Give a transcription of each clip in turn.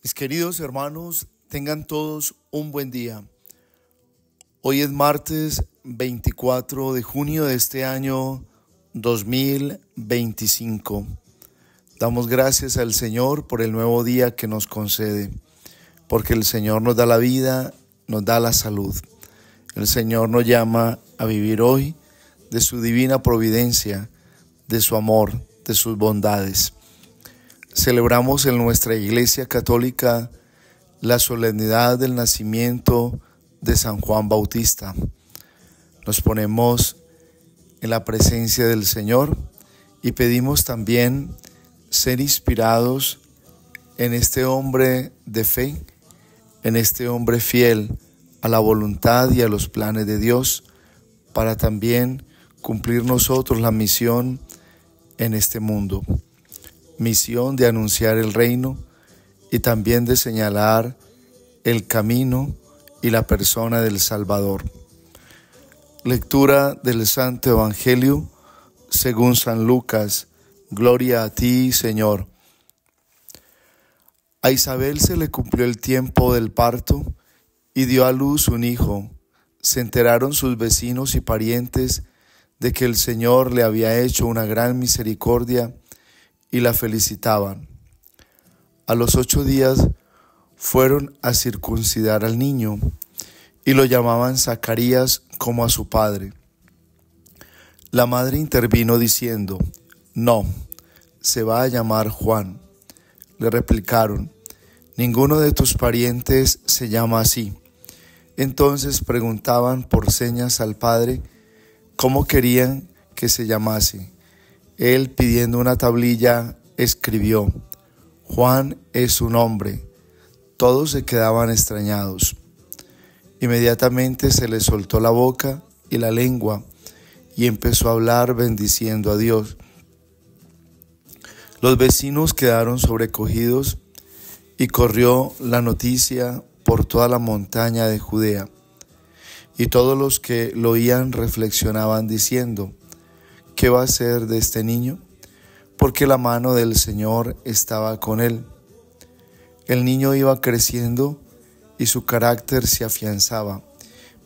Mis queridos hermanos, tengan todos un buen día. Hoy es martes 24 de junio de este año 2025. Damos gracias al Señor por el nuevo día que nos concede, porque el Señor nos da la vida, nos da la salud. El Señor nos llama a vivir hoy de su divina providencia, de su amor, de sus bondades. Celebramos en nuestra Iglesia Católica la solemnidad del nacimiento de San Juan Bautista. Nos ponemos en la presencia del Señor y pedimos también ser inspirados en este hombre de fe, en este hombre fiel a la voluntad y a los planes de Dios, para también cumplir nosotros la misión en este mundo. Misión de anunciar el reino y también de señalar el camino y la persona del Salvador. Lectura del Santo Evangelio según San Lucas. Gloria a ti, Señor. A Isabel se le cumplió el tiempo del parto y dio a luz un hijo. Se enteraron sus vecinos y parientes de que el Señor le había hecho una gran misericordia y la felicitaban. A los 8 días fueron a circuncidar al niño y lo llamaban Zacarías como a su padre. La madre intervino diciendo: «No, se va a llamar Juan». Le replicaron: «Ninguno de tus parientes se llama así». Entonces preguntaban por señas al padre cómo querían que se llamase. Él, pidiendo una tablilla, escribió: «Juan es su nombre». Todos se quedaban extrañados. Inmediatamente se le soltó la boca y la lengua y empezó a hablar bendiciendo a Dios. Los vecinos quedaron sobrecogidos y corrió la noticia por toda la montaña de Judea. Y todos los que lo oían reflexionaban diciendo: ¿qué va a ser de este niño? Porque la mano del Señor estaba con él. El niño iba creciendo y su carácter se afianzaba.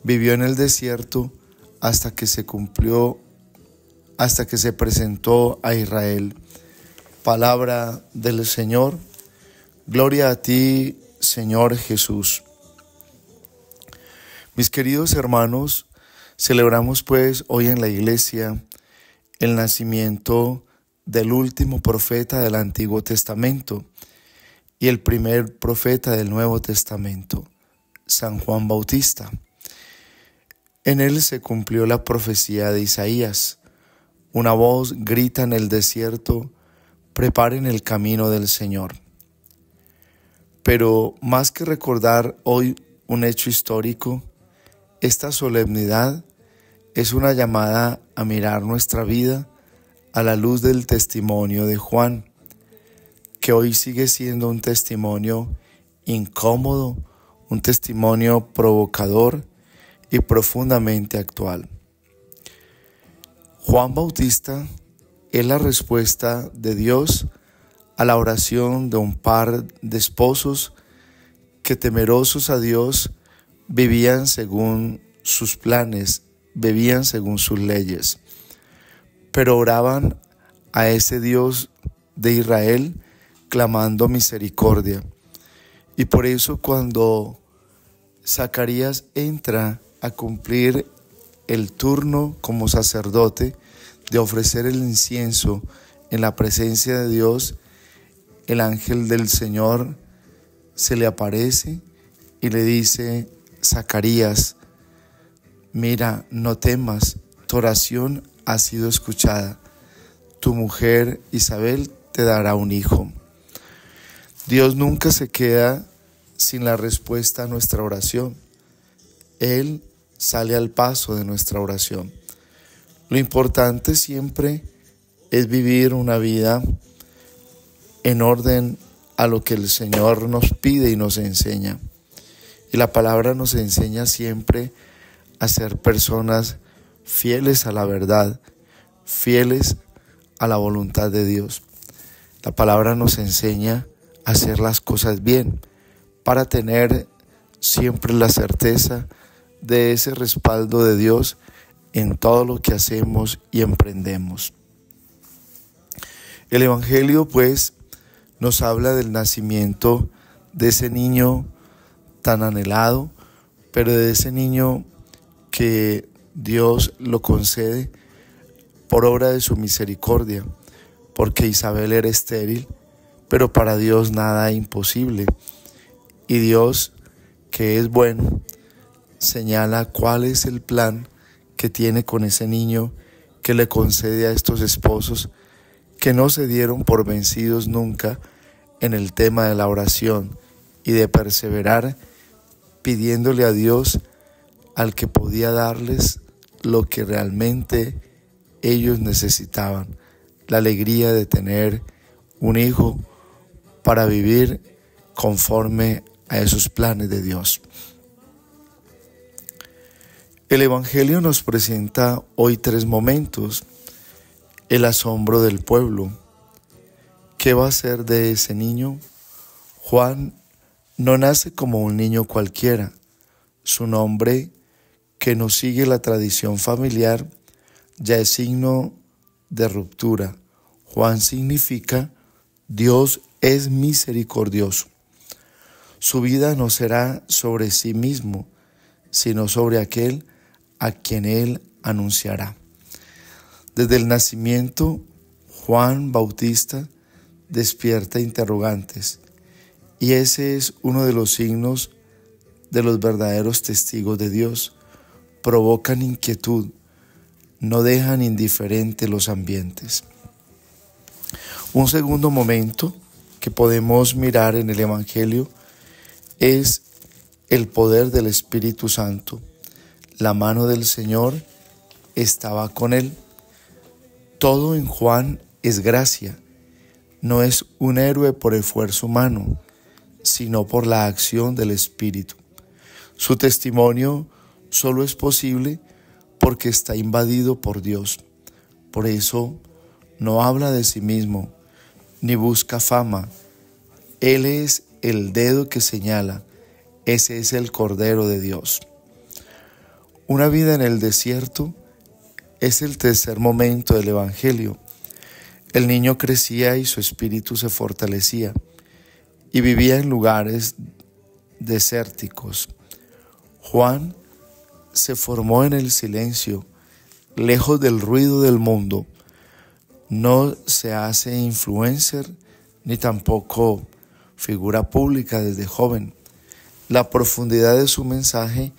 Vivió en el desierto hasta que se presentó a Israel. Palabra del Señor. Gloria a ti, Señor Jesús. Mis queridos hermanos, celebramos pues hoy en la iglesia el nacimiento del último profeta del Antiguo Testamento y el primer profeta del Nuevo Testamento, San Juan Bautista. En él se cumplió la profecía de Isaías. Una voz grita en el desierto: «Preparen el camino del Señor». Pero más que recordar hoy un hecho histórico, esta solemnidad es una llamada a mirar nuestra vida a la luz del testimonio de Juan, que hoy sigue siendo un testimonio incómodo, un testimonio provocador y profundamente actual. Juan Bautista es la respuesta de Dios a la oración de un par de esposos que, temerosos a Dios, vivían según sus planes, vivían según sus leyes, pero oraban a ese Dios de Israel clamando misericordia. Y por eso cuando Zacarías entra a cumplir el turno como sacerdote de ofrecer el incienso en la presencia de Dios, el ángel del Señor se le aparece y le dice: «Zacarías, mira, no temas, tu oración ha sido escuchada. Tu mujer Isabel te dará un hijo». Dios nunca se queda sin la respuesta a nuestra oración. Él sale al paso de nuestra oración. Lo importante siempre es vivir una vida en orden a lo que el Señor nos pide y nos enseña. Y la palabra nos enseña siempre a ser personas fieles a la verdad, fieles a la voluntad de Dios. La palabra nos enseña hacer las cosas bien, para tener siempre la certeza de ese respaldo de Dios en todo lo que hacemos y emprendemos. El Evangelio, pues, nos habla del nacimiento de ese niño tan anhelado, pero de ese niño que Dios lo concede por obra de su misericordia, porque Isabel era estéril, pero para Dios nada es imposible. Y Dios, que es bueno, señala cuál es el plan que tiene con ese niño que le concede a estos esposos que no se dieron por vencidos nunca en el tema de la oración y de perseverar pidiéndole a Dios al que podía darles lo que realmente ellos necesitaban, la alegría de tener un hijo para vivir conforme a esos planes de Dios. El Evangelio nos presenta hoy 3 momentos. El asombro del pueblo. ¿Qué va a ser de ese niño? Juan no nace como un niño cualquiera. Su nombre, que no sigue la tradición familiar, ya es signo de ruptura. Juan significa Dios es misericordioso. Su vida no será sobre sí mismo, sino sobre aquel a quien él anunciará. Desde el nacimiento, Juan Bautista despierta interrogantes, y ese es uno de los signos de los verdaderos testigos de Dios. Provocan inquietud, no dejan indiferentes los ambientes. Un segundo momento que podemos mirar en el Evangelio es el poder del Espíritu Santo. La mano del Señor estaba con él. Todo en Juan es gracia. No es un héroe por esfuerzo humano, sino por la acción del Espíritu. Su testimonio solo es posible porque está invadido por Dios. Por eso no habla de sí mismo, ni busca fama. Él es el dedo que señala. Ese es el Cordero de Dios. Una vida en el desierto es el tercer momento del Evangelio. El niño crecía y su espíritu se fortalecía y vivía en lugares desérticos. Juan se formó en el silencio, lejos del ruido del mundo. No se hace influencer ni tampoco figura pública desde joven. La profundidad de su mensaje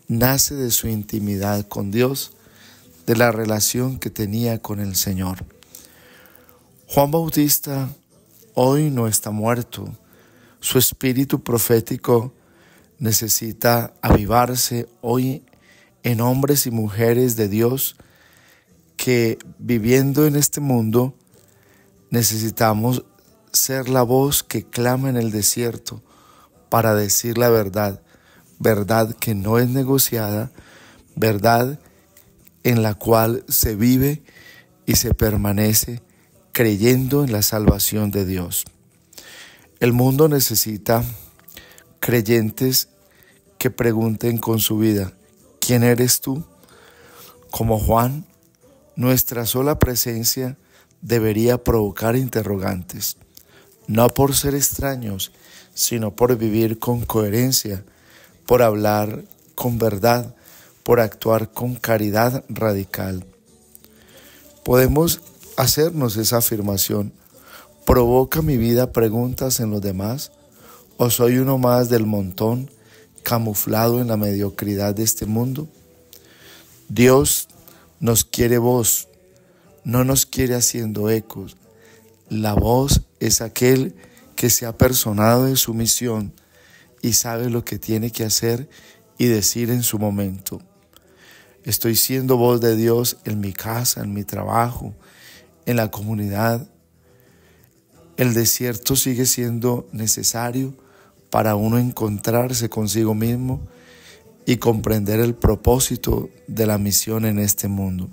nace de su intimidad con Dios, de la relación que tenía con el Señor. Juan Bautista hoy no está muerto. Su espíritu profético necesita avivarse hoy en hombres y mujeres de Dios que, viviendo en este mundo, necesitamos ser la voz que clama en el desierto para decir la verdad, verdad que no es negociada, verdad en la cual se vive y se permanece creyendo en la salvación de Dios. El mundo necesita creyentes que pregunten con su vida, ¿quién eres tú? Como Juan, nuestra sola presencia debería provocar interrogantes, no por ser extraños, sino por vivir con coherencia, por hablar con verdad, por actuar con caridad radical. Podemos hacernos esa afirmación. ¿Provoca mi vida preguntas en los demás? ¿O soy uno más del montón, camuflado en la mediocridad de este mundo? Dios nos quiere voz, no nos quiere haciendo ecos. La voz es aquel que se ha personado de su misión y sabe lo que tiene que hacer y decir en su momento. Estoy siendo voz de Dios en mi casa, en mi trabajo, en la comunidad. El desierto sigue siendo necesario para uno encontrarse consigo mismo y comprender el propósito de la misión en este mundo.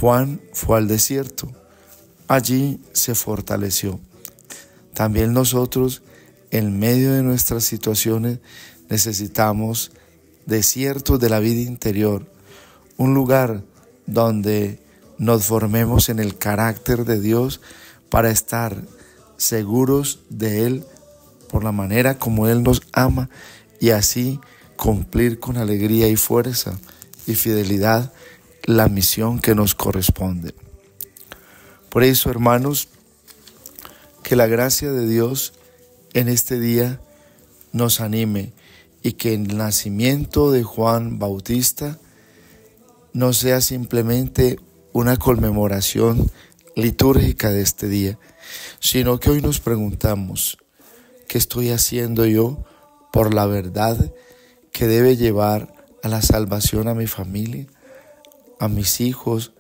Juan fue al desierto. Allí se fortaleció. también nosotros, en medio de nuestras situaciones, necesitamos desiertos de la vida interior, un lugar donde nos formemos en el carácter de Dios para estar seguros de Él por la manera como Él nos ama y así cumplir con alegría y fuerza y fidelidad la misión que nos corresponde. Por eso, hermanos, que la gracia de Dios en este día nos anime y que el nacimiento de Juan Bautista no sea simplemente una conmemoración litúrgica de este día, sino que hoy nos preguntamos, ¿qué estoy haciendo yo por la verdad que debe llevar a la salvación a mi familia, a mis hijos,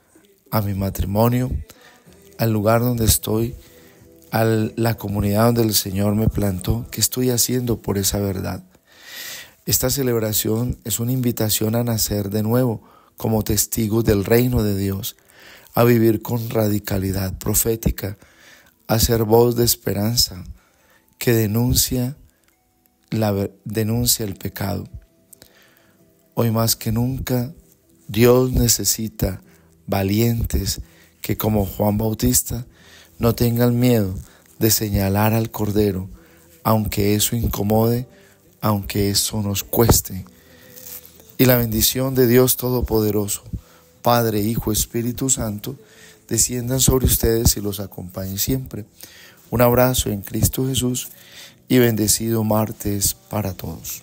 a mi matrimonio, al lugar donde estoy, a la comunidad donde el Señor me plantó? ¿Qué estoy haciendo por esa verdad? Esta celebración es una invitación a nacer de nuevo como testigos del reino de Dios, a vivir con radicalidad profética, a ser voz de esperanza que denuncia el pecado. Hoy más que nunca, Dios necesita valientes que, como Juan Bautista, no tengan miedo de señalar al Cordero, aunque eso incomode, aunque eso nos cueste. Y la bendición de Dios Todopoderoso, Padre, Hijo, Espíritu Santo, desciendan sobre ustedes y los acompañe siempre. Un abrazo en Cristo Jesús y bendecido martes para todos.